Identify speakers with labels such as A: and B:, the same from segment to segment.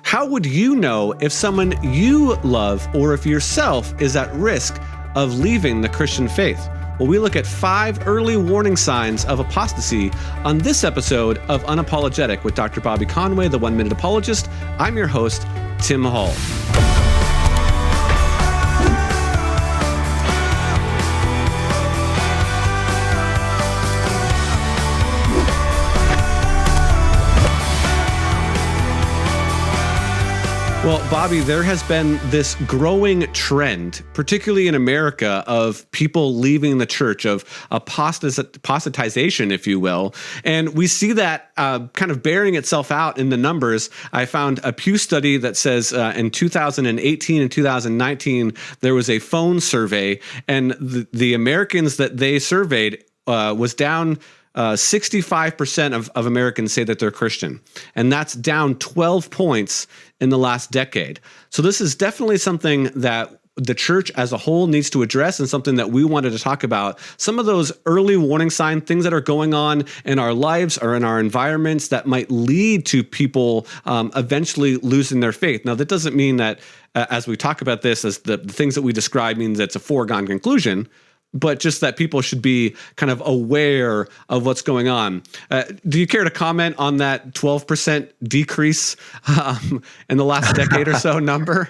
A: How would you know if someone you love or if yourself is at risk of leaving the Christian faith? Well, we look at 5 early warning signs of apostasy on this episode of Unapologetic with Dr. Bobby Conway, the One Minute Apologist. I'm your host, Tim Hall. Well, Bobby, there has been this growing trend, particularly in America, of people leaving the church, of apostatization, if you will. And we see that kind of bearing itself out in the numbers. I found a Pew study that says in 2018 and 2019, there was a phone survey, and the Americans that they surveyed was down 65% of Americans say that they're Christian, and that's down 12 points in the last decade. So this is definitely something that the church as a whole needs to address, and something that we wanted to talk about. Some of those early warning signs, things that are going on in our lives or in our environments that might lead to people eventually losing their faith. Now, that doesn't mean that as we talk about this, as the things that we describe means it's a foregone conclusion, but just that people should be kind of aware of what's going on. Do you care to comment on that 12% decrease in the last decade or so number?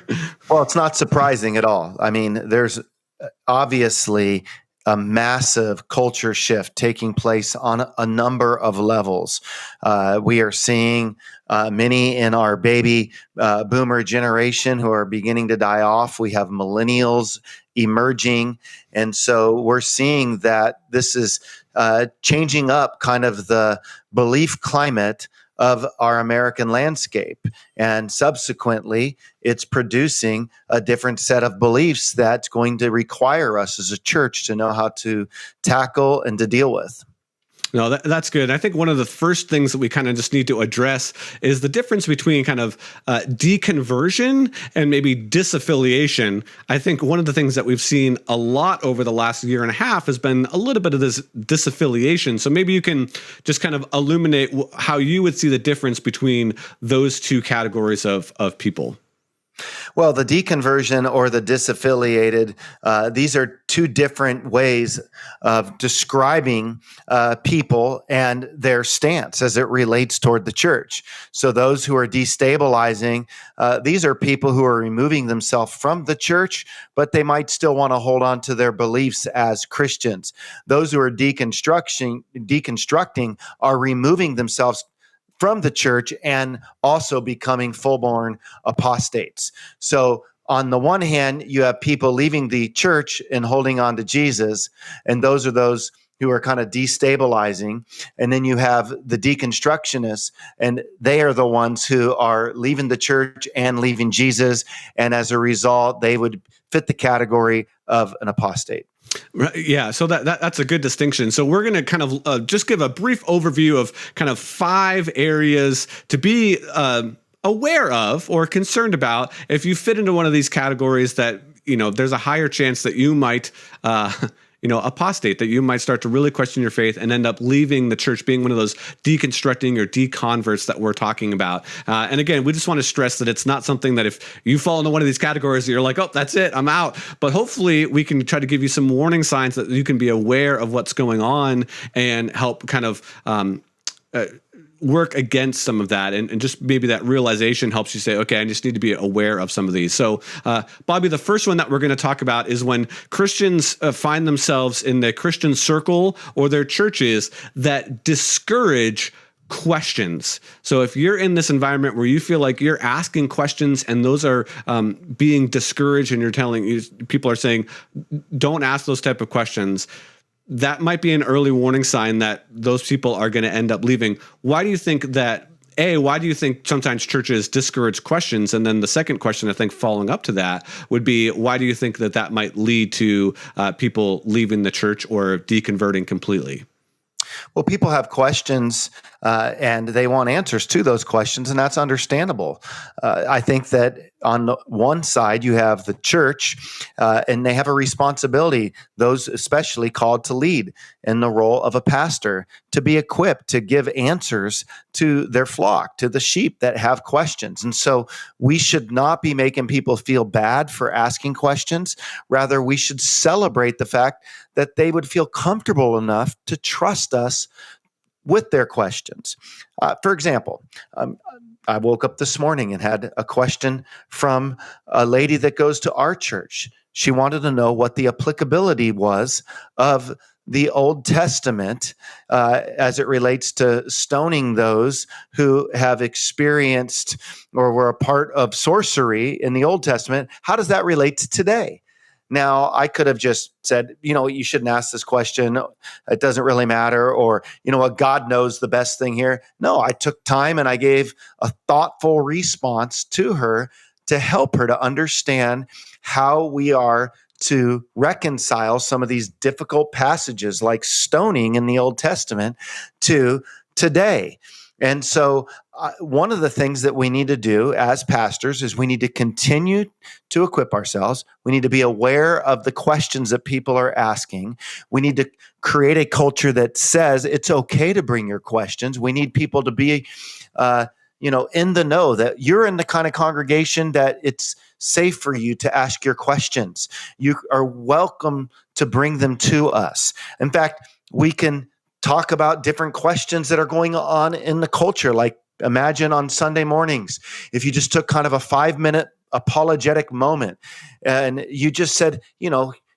B: Well, it's not surprising at all. I mean, there's obviously a massive culture shift taking place on a number of levels. We are seeing many in our baby boomer generation who are beginning to die off. We have millennials emerging. And so we're seeing that this is changing up kind of the belief climate of our American landscape. And subsequently, it's producing a different set of beliefs that's going to require us as a church to know how to tackle and to deal with.
A: No, that's good. I think one of the first things that we kind of just need to address is the difference between kind of deconversion and maybe disaffiliation. I think one of the things that we've seen a lot over the last year and a half has been a little bit of this disaffiliation. So maybe you can just kind of illuminate how you would see the difference between those two categories of people.
B: Well, the deconversion or the disaffiliated, these are two different ways of describing people and their stance as it relates toward the church. So those who are destabilizing, these are people who are removing themselves from the church, but they might still want to hold on to their beliefs as Christians. Those who are deconstructing are removing themselves from the church and also becoming full-born apostates. So on the one hand, you have people leaving the church and holding on to Jesus, and those are those who are kind of destabilizing. And then you have the deconstructionists, and they are the ones who are leaving the church and leaving Jesus, and as a result, they would fit the category of an apostate.
A: Yeah, so that's a good distinction. So we're going to kind of just give a brief overview of kind of 5 areas to be aware of or concerned about if you fit into one of these categories that, there's a higher chance that you might apostate, that you might start to really question your faith and end up leaving the church, being one of those deconstructing or deconverts that we're talking about. And again, we just want to stress that it's not something that if you fall into one of these categories, you're like, oh, that's it, I'm out. But hopefully we can try to give you some warning signs that you can be aware of what's going on and help kind of work against some of that, and just maybe that realization helps you say, okay, I just need to be aware of some of these. So, Bobby, the first one that we're going to talk about is when Christians find themselves in the Christian circle or their churches that discourage questions. So if you're in this environment where you feel like you're asking questions and those are being discouraged, and people are saying, don't ask those type of questions, that might be an early warning sign that those people are going to end up leaving. Why do you think that, why do you think sometimes churches discourage questions? And then the second question, I think, following up to that would be, why do you think that might lead to people leaving the church or deconverting completely?
B: Well, people have questions and they want answers to those questions, and that's understandable. I think that on the one side, you have the church, and they have a responsibility, those especially called to lead in the role of a pastor, to be equipped to give answers to their flock, to the sheep that have questions. And so we should not be making people feel bad for asking questions. Rather, we should celebrate the fact that they would feel comfortable enough to trust us with their questions. For example, I woke up this morning and had a question from a lady that goes to our church. She wanted to know what the applicability was of the Old Testament as it relates to stoning those who have experienced or were a part of sorcery in the Old Testament. How does that relate to today? Now, I could have just said, you shouldn't ask this question. It doesn't really matter. Or, what, God knows the best thing here. No, I took time and I gave a thoughtful response to her to help her to understand how we are to reconcile some of these difficult passages like stoning in the Old Testament to today. And so one of the things that we need to do as pastors is we need to continue to equip ourselves. We need to be aware of the questions that people are asking. We need to create a culture that says it's okay to bring your questions. We need people to be, in the know that you're in the kind of congregation that it's safe for you to ask your questions. You are welcome to bring them to us. In fact, we can talk about different questions that are going on in the culture. Like imagine on Sunday mornings, if you just took kind of a 5-minute apologetic moment and you just said,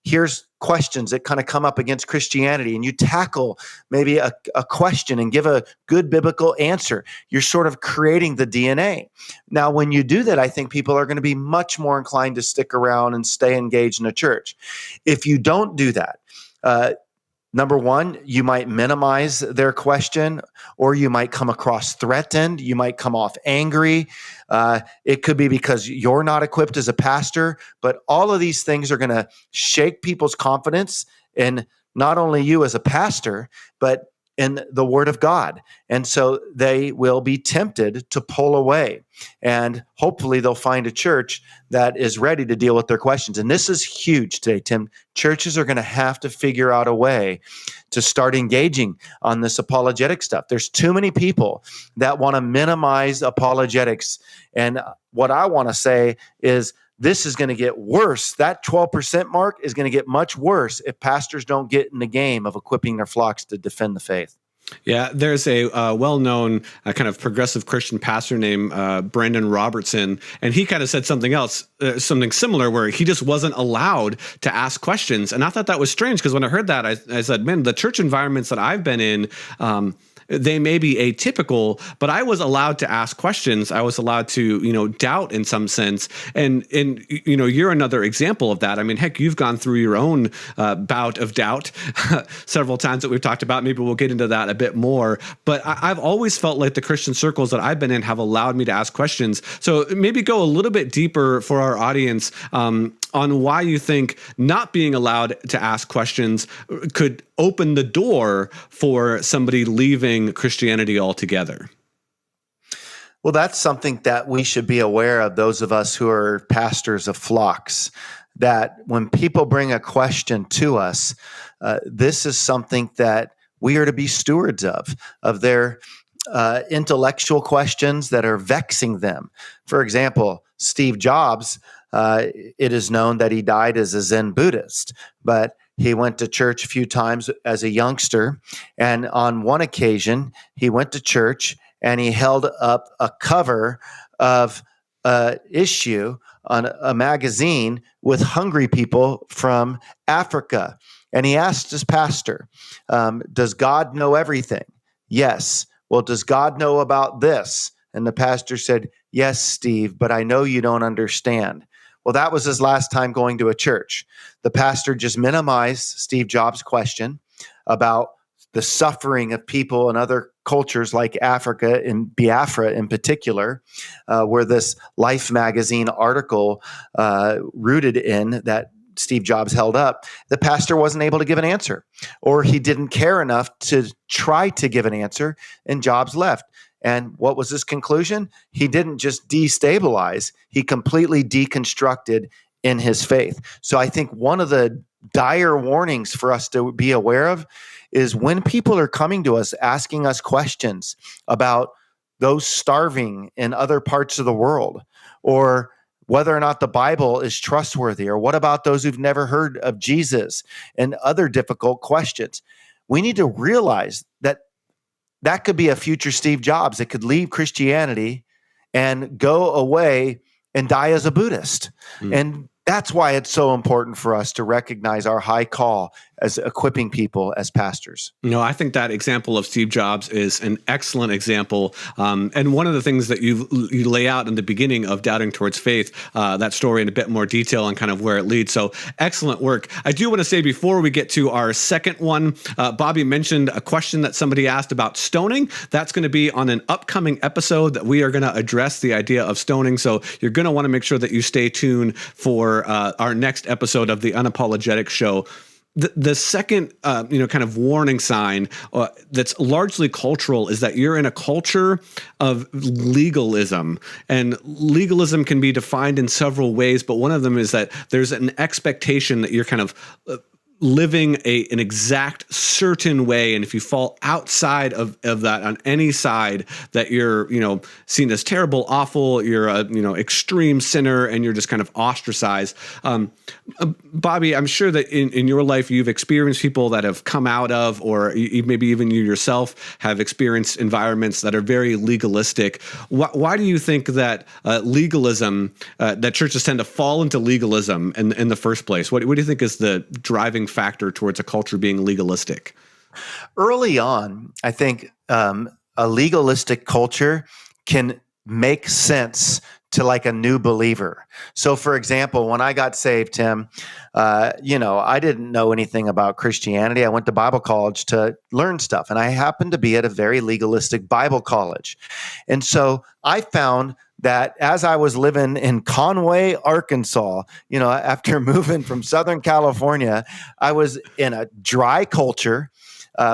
B: here's questions that kind of come up against Christianity, and you tackle maybe a question and give a good biblical answer. You're sort of creating the DNA. Now, when you do that, I think people are going to be much more inclined to stick around and stay engaged in a church. If you don't do that, number one, you might minimize their question, or you might come across threatened. You might come off angry. It could be because you're not equipped as a pastor, but all of these things are going to shake people's confidence in not only you as a pastor, but in the Word of God. And so they will be tempted to pull away. And hopefully they'll find a church that is ready to deal with their questions. And this is huge today, Tim. Churches are going to have to figure out a way to start engaging on this apologetic stuff. There's too many people that want to minimize apologetics. And what I want to say is this is going to get worse. That 12% mark is going to get much worse if pastors don't get in the game of equipping their flocks to defend the faith.
A: Yeah, there's a well-known kind of progressive Christian pastor named Brandon Robertson, and he kind of said something else, something similar, where he just wasn't allowed to ask questions. And I thought that was strange because when I heard that, I said, man, the church environments that I've been in, they may be atypical, but I was allowed to ask questions. I was allowed to, doubt in some sense. And you're another example of that. I mean, heck, you've gone through your own bout of doubt several times that we've talked about. Maybe we'll get into that a bit more. But I've always felt like the Christian circles that I've been in have allowed me to ask questions. So maybe go a little bit deeper for our audience on why you think not being allowed to ask questions could open the door for somebody leaving Christianity altogether.
B: Well, that's something that we should be aware of, those of us who are pastors of flocks, that when people bring a question to us, this is something that we are to be stewards of their intellectual questions that are vexing them. For example, Steve Jobs, it is known that he died as a Zen Buddhist, but he went to church a few times as a youngster. And on one occasion, he went to church and he held up a cover of an issue on a magazine with hungry people from Africa. And he asked his pastor, does God know everything? Yes. Well, does God know about this? And the pastor said, yes, Steve, but I know you don't understand. Well, that was his last time going to a church. The pastor just minimized Steve Jobs' question about the suffering of people in other cultures like Africa and Biafra in particular, where this Life magazine article rooted in that Steve Jobs held up, the pastor wasn't able to give an answer, or he didn't care enough to try to give an answer, and Jobs left. And what was his conclusion? He didn't just destabilize, he completely deconstructed in his faith. So I think one of the dire warnings for us to be aware of is when people are coming to us asking us questions about those starving in other parts of the world, or whether or not the Bible is trustworthy, or what about those who've never heard of Jesus, and other difficult questions. We need to realize that that could be a future Steve Jobs that could leave Christianity and go away and die as a Buddhist. And that's why it's so important for us to recognize our high call as equipping people as pastors.
A: I think that example of Steve Jobs is an excellent example. And one of the things that you lay out in the beginning of Doubting Towards Faith, that story in a bit more detail and kind of where it leads. So excellent work. I do want to say before we get to our second one, Bobby mentioned a question that somebody asked about stoning. That's going to be on an upcoming episode that we are going to address the idea of stoning. So you're going to want to make sure that you stay tuned for our next episode of the Unapologetic show. The second, kind of warning sign that's largely cultural is that you're in a culture of legalism, and legalism can be defined in several ways. But one of them is that there's an expectation that you're kind of living an exact certain way, and if you fall outside of that on any side, that you're seen as terrible, awful, you're a extreme sinner, and you're just kind of ostracized. Bobby, I'm sure that in your life you've experienced people that have come out of, or maybe even you yourself have experienced environments that are very legalistic. Why do you think that legalism, that churches tend to fall into legalism in the first place? What do you think is the driving factor towards a culture being legalistic?
B: Early on, I think a legalistic culture can make sense to like a new believer. So for example, when I got saved, Tim, I didn't know anything about Christianity. I went to Bible college to learn stuff, and I happened to be at a very legalistic Bible college. And so I found that as I was living in Conway, Arkansas, after moving from Southern California, I was in a dry culture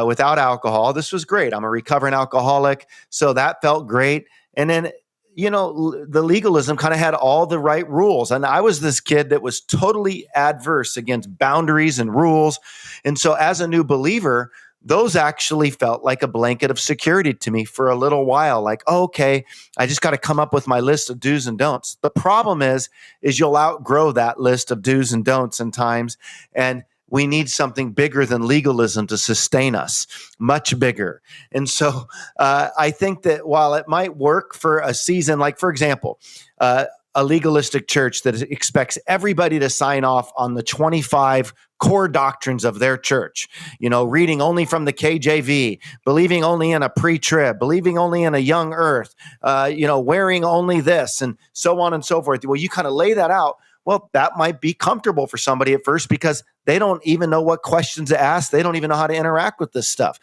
B: without alcohol. This was great. I'm a recovering alcoholic, so that felt great. And then, the legalism kind of had all the right rules. And I was this kid that was totally adverse against boundaries and rules. And so as a new believer, those actually felt like a blanket of security to me for a little while. Like, okay, I just got to come up with my list of do's and don'ts. The problem is you'll outgrow that list of do's and don'ts in times. And we need something bigger than legalism to sustain us, much bigger. And so I think that while it might work for a season, like for example, a legalistic church that expects everybody to sign off on the 25 core doctrines of their church, reading only from the KJV, believing only in a pre-trib, believing only in a young earth, wearing only this, and so on and so forth. Well, you kind of lay that out. Well, that might be comfortable for somebody at first because they don't even know what questions to ask. They don't even know how to interact with this stuff.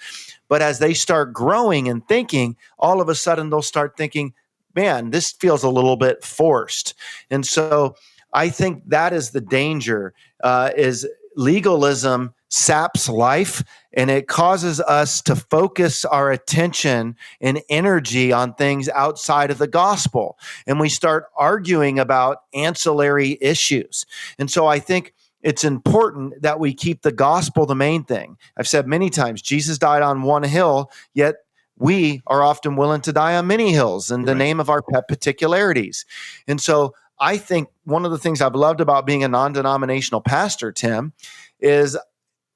B: But as they start growing and thinking, all of a sudden they'll start thinking, man, this feels a little bit forced. And so I think that is the danger, is legalism saps life, and it causes us to focus our attention and energy on things outside of the gospel. And we start arguing about ancillary issues. And so I think it's important that we keep the gospel the main thing. I've said many times, Jesus died on one hill, yet we are often willing to die on many hills in the name of our pet particularities. And so I think one of the things I've loved about being a non-denominational pastor, Tim, is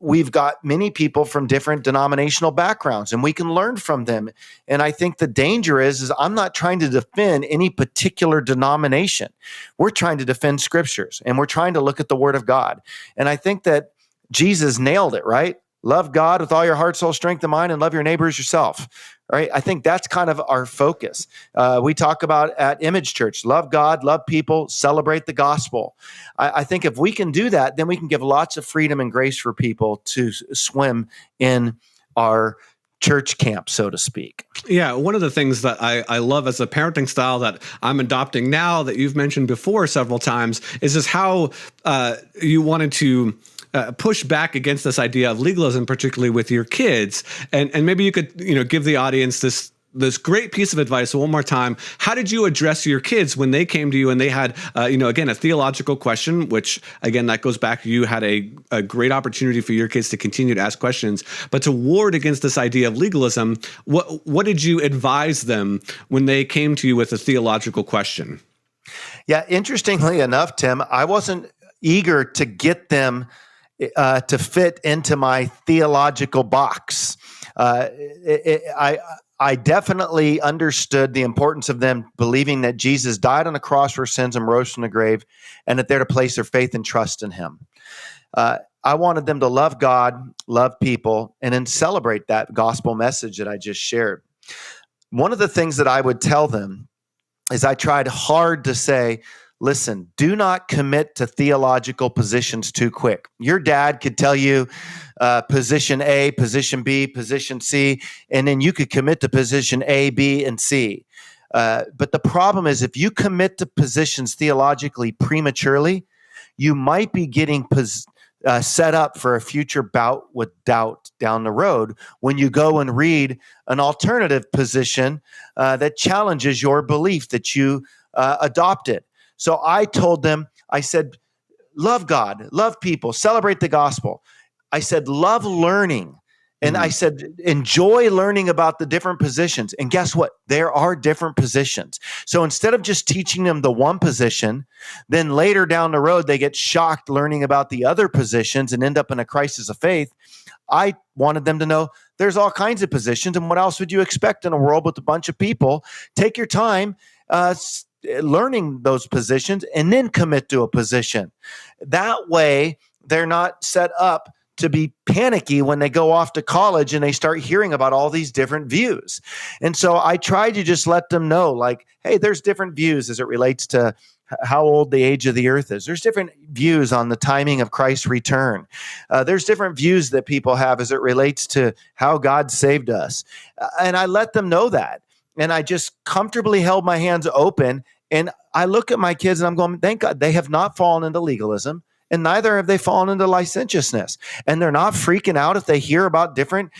B: we've got many people from different denominational backgrounds, and we can learn from them. And I think the danger is I'm not trying to defend any particular denomination. We're trying to defend scriptures, and we're trying to look at the word of God. And I think that Jesus nailed it, right? Love God with all your heart, soul, strength, and mind, and love your neighbor as yourself. Right? I think that's kind of our focus. We talk about at Image Church, love God, love people, celebrate the gospel. I think if we can do that, then we can give lots of freedom and grace for people to swim in our church camp, so to speak.
A: Yeah, one of the things that I love as a parenting style that I'm adopting now that you've mentioned before several times is just how you wanted to push back against this idea of legalism, particularly with your kids. And maybe you could, give the audience this great piece of advice one more time. How did you address your kids when they came to you and they had, again, a theological question, which, again, that goes back, you had a great opportunity for your kids to continue to ask questions, but to ward against this idea of legalism, what did you advise them when they came to you with a theological question?
B: Yeah, interestingly enough, Tim, I wasn't eager to get them to fit into my theological box. I definitely understood the importance of them believing that Jesus died on the cross for sins and rose from the grave, and that they're to place their faith and trust in him. I wanted them to love God, love people, and then celebrate that gospel message that I just shared. One of the things that I would tell them is I tried hard to say, listen, do not commit to theological positions too quick. Your dad could tell you position A, position B, position C, and then you could commit to position A, B, and C. But the problem is if you commit to positions theologically prematurely, you might be getting set up for a future bout with doubt down the road when you go and read an alternative position that challenges your belief that you adopted. So I told them, I said, love God, love people, celebrate the gospel. I said, love learning. And I said, enjoy learning about the different positions. And guess what? There are different positions. So instead of just teaching them the one position, then later down the road, they get shocked learning about the other positions and end up in a crisis of faith. I wanted them to know there's all kinds of positions. And what else would you expect in a world with a bunch of people? Take your time, learning those positions, and then commit to a position. That way, they're not set up to be panicky when they go off to college and they start hearing about all these different views. And so I try to just let them know, like, hey, there's different views as it relates to how old the age of the earth is. There's different views on the timing of Christ's return. There's different views that people have as it relates to how God saved us. And I let them know that. And I just comfortably held my hands open. And I look at my kids and I'm going, thank God they have not fallen into legalism, and neither have they fallen into licentiousness. And they're not freaking out if they hear about different,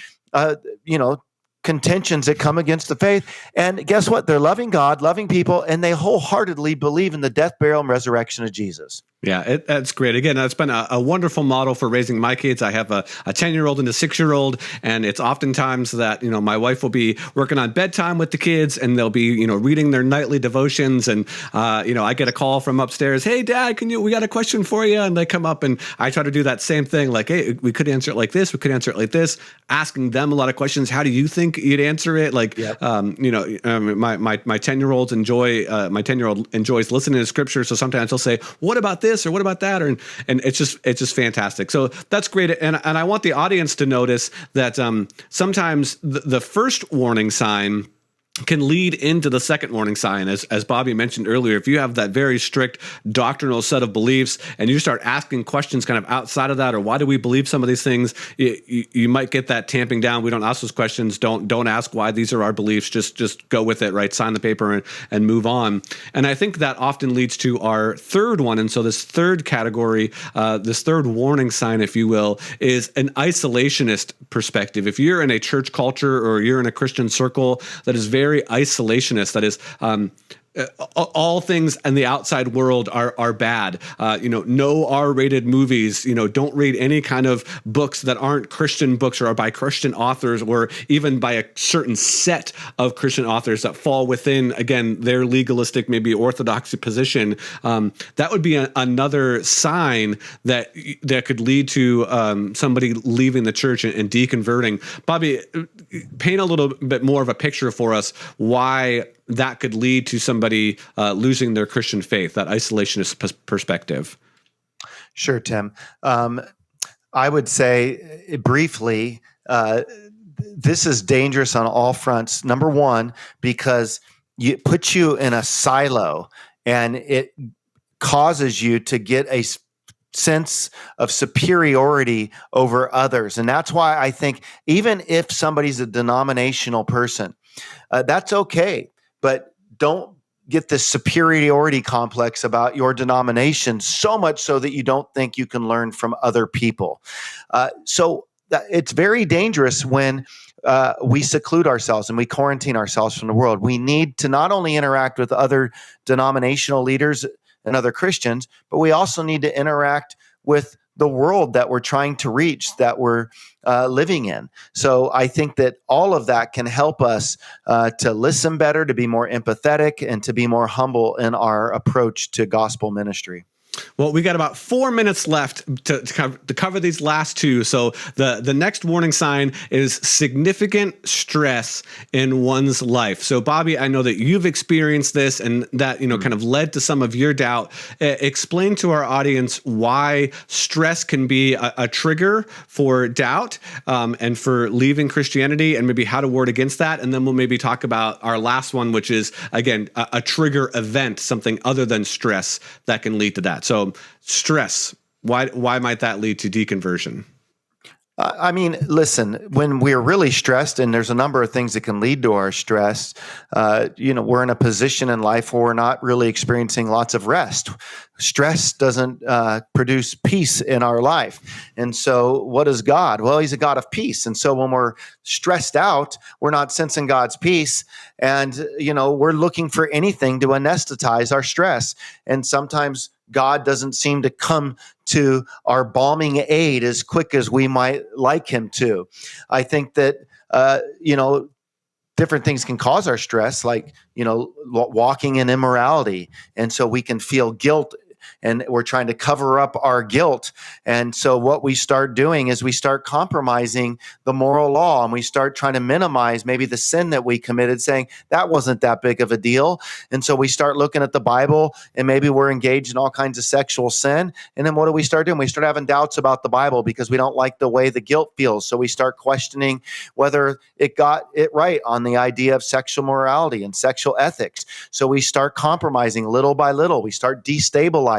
B: contentions that come against the faith. And guess what? They're loving God, loving people, and they wholeheartedly believe in the death, burial, and resurrection of Jesus.
A: Yeah, that's great. Again, that's been a wonderful model for raising my kids. I have a 10-year-old and a 6-year-old, and it's oftentimes that, my wife will be working on bedtime with the kids, and they'll be, reading their nightly devotions, and, I get a call from upstairs, hey, Dad, we got a question for you, and they come up, and I try to do that same thing, like, hey, we could answer it like this, we could answer it like this, asking them a lot of questions. How do you think you'd answer it? Like,
B: yep.
A: my 10-year-olds my 10-year-old enjoys listening to scripture, so sometimes he'll say, what about this or what about that? And it's just fantastic. So that's great. And I want the audience to notice that sometimes the first warning sign can lead into the second warning sign. As Bobby mentioned earlier, if you have that very strict doctrinal set of beliefs and you start asking questions kind of outside of that, or why do we believe some of these things, you might get that tamping down. We don't ask those questions. Don't ask why these are our beliefs. Just go with it, right? Sign the paper and move on. And I think that often leads to our third one. And so this third category, this third warning sign, if you will, is an isolationist perspective. If you're in a church culture or you're in a Christian circle that is very isolationist, that is, all things in the outside world are bad. No R-rated movies. Don't read any kind of books that aren't Christian books or are by Christian authors, or even by a certain set of Christian authors that fall within, again, their legalistic, maybe orthodox position. That would be another sign that could lead to somebody leaving the church and deconverting. Bobby, paint a little bit more of a picture for us why that could lead to somebody losing their Christian faith, that isolationist perspective.
B: Sure, Tim. I would say briefly, this is dangerous on all fronts. Number one, because it puts you in a silo and it causes you to get a sense of superiority over others. And that's why I think even if somebody's a denominational person, that's okay, but don't get this superiority complex about your denomination so much so that you don't think you can learn from other people. It's very dangerous when we seclude ourselves and we quarantine ourselves from the world. We need to not only interact with other denominational leaders and other Christians, but we also need to interact with the world that we're trying to reach, that we're living in. So I think that all of that can help us to listen better, to be more empathetic, and to be more humble in our approach to gospel ministry.
A: Well, we got about 4 minutes left to cover these last two. So the next warning sign is significant stress in one's life. So Bobby, I know that you've experienced this and that, kind of led to some of your doubt. Explain to our audience why stress can be a trigger for doubt and for leaving Christianity, and maybe how to ward against that. And then we'll maybe talk about our last one, which is, again, a trigger event, something other than stress that can lead to that. So stress, why might that lead to deconversion?
B: I mean, listen, when we're really stressed, and there's a number of things that can lead to our stress, we're in a position in life where we're not really experiencing lots of rest. Stress doesn't produce peace in our life. And so what is God? Well, he's a God of peace. And so when we're stressed out, we're not sensing God's peace. And, we're looking for anything to anesthetize our stress. And sometimes God doesn't seem to come to our balming aid as quick as we might like him to. I think that, different things can cause our stress, like, walking in immorality. And so we can feel guilt, and we're trying to cover up our guilt. And so what we start doing is we start compromising the moral law, and we start trying to minimize maybe the sin that we committed, saying that wasn't that big of a deal. And so we start looking at the Bible, and maybe we're engaged in all kinds of sexual sin. And then what do we start doing? We start having doubts about the Bible because we don't like the way the guilt feels. So we start questioning whether it got it right on the idea of sexual morality and sexual ethics. So we start compromising little by little. We start destabilizing.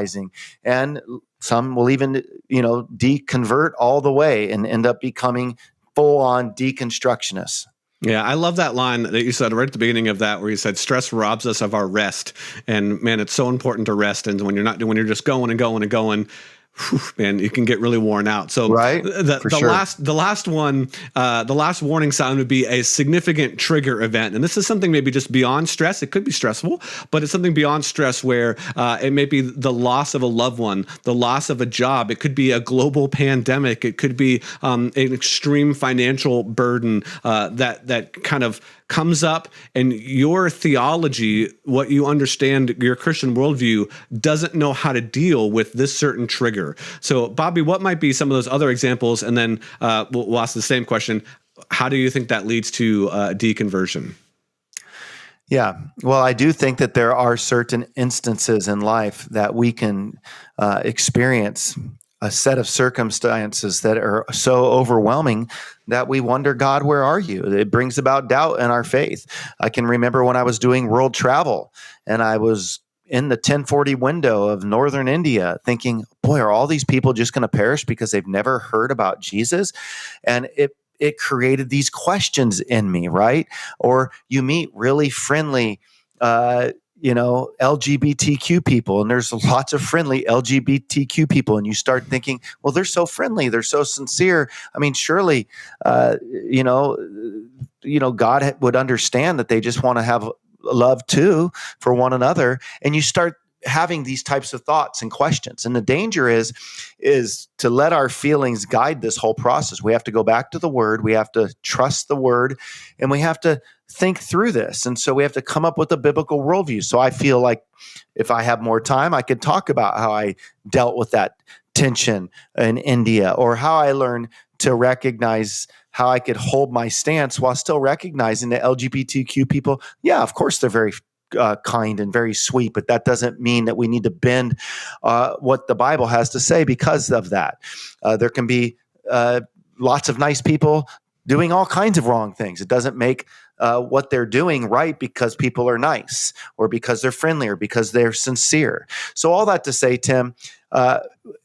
B: And some will even, deconvert all the way and end up becoming full-on deconstructionists.
A: Yeah, I love that line that you said right at the beginning of that, where you said stress robs us of our rest. And man, it's so important to rest. And when you're just going and going and going, man, you can get really worn out. So
B: right?
A: the last warning sign would be a significant trigger event. And this is something maybe just beyond stress. It could be stressful, but it's something beyond stress where it may be the loss of a loved one, the loss of a job. It could be a global pandemic. It could be an extreme financial burden that kind of comes up, and your theology, what you understand, your Christian worldview, doesn't know how to deal with this certain trigger. So, Bobby, what might be some of those other examples? And then we'll ask the same question. How do you think that leads to deconversion?
B: Yeah, well, I do think that there are certain instances in life that we can experience a set of circumstances that are so overwhelming that we wonder, God, where are you? It brings about doubt in our faith. I can remember when I was doing world travel and I was in the 1040 window of northern India thinking, boy, are all these people just going to perish because they've never heard about Jesus? And it created these questions in me, right? Or you meet really friendly LGBTQ people, and there's lots of friendly LGBTQ people, and you start thinking, well, they're so friendly, they're so sincere. I mean, surely, God would understand that they just want to have love too for one another. And you start having these types of thoughts and questions. And the danger is to let our feelings guide this whole process. We have to go back to the Word. We have to trust the Word, and we have to think through this. And so we have to come up with a biblical worldview. So I feel like if I have more time, I could talk about how I dealt with that tension in India, or how I learned to recognize how I could hold my stance while still recognizing that LGBTQ people, yeah, of course, they're very kind and very sweet, but that doesn't mean that we need to bend what the Bible has to say because of that. There can be lots of nice people doing all kinds of wrong things. It doesn't make what they're doing right because people are nice, or because they're friendly, or because they're sincere. So all that to say, Tim,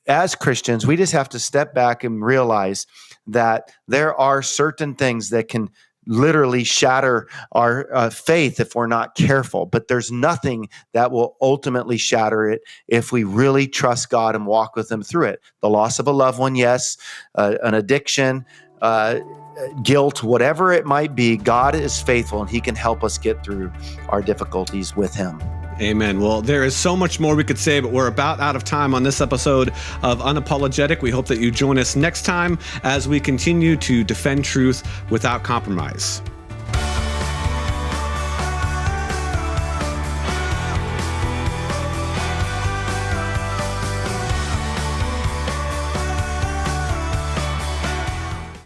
B: as Christians, we just have to step back and realize that there are certain things that can literally shatter our faith if we're not careful. But there's nothing that will ultimately shatter it if we really trust God and walk with him through it. The loss of a loved one, yes, an addiction, guilt, whatever it might be, God is faithful and he can help us get through our difficulties with him.
A: Amen. Well, there is so much more we could say, but we're about out of time on this episode of Unapologetic. We hope that you join us next time as we continue to defend truth without compromise.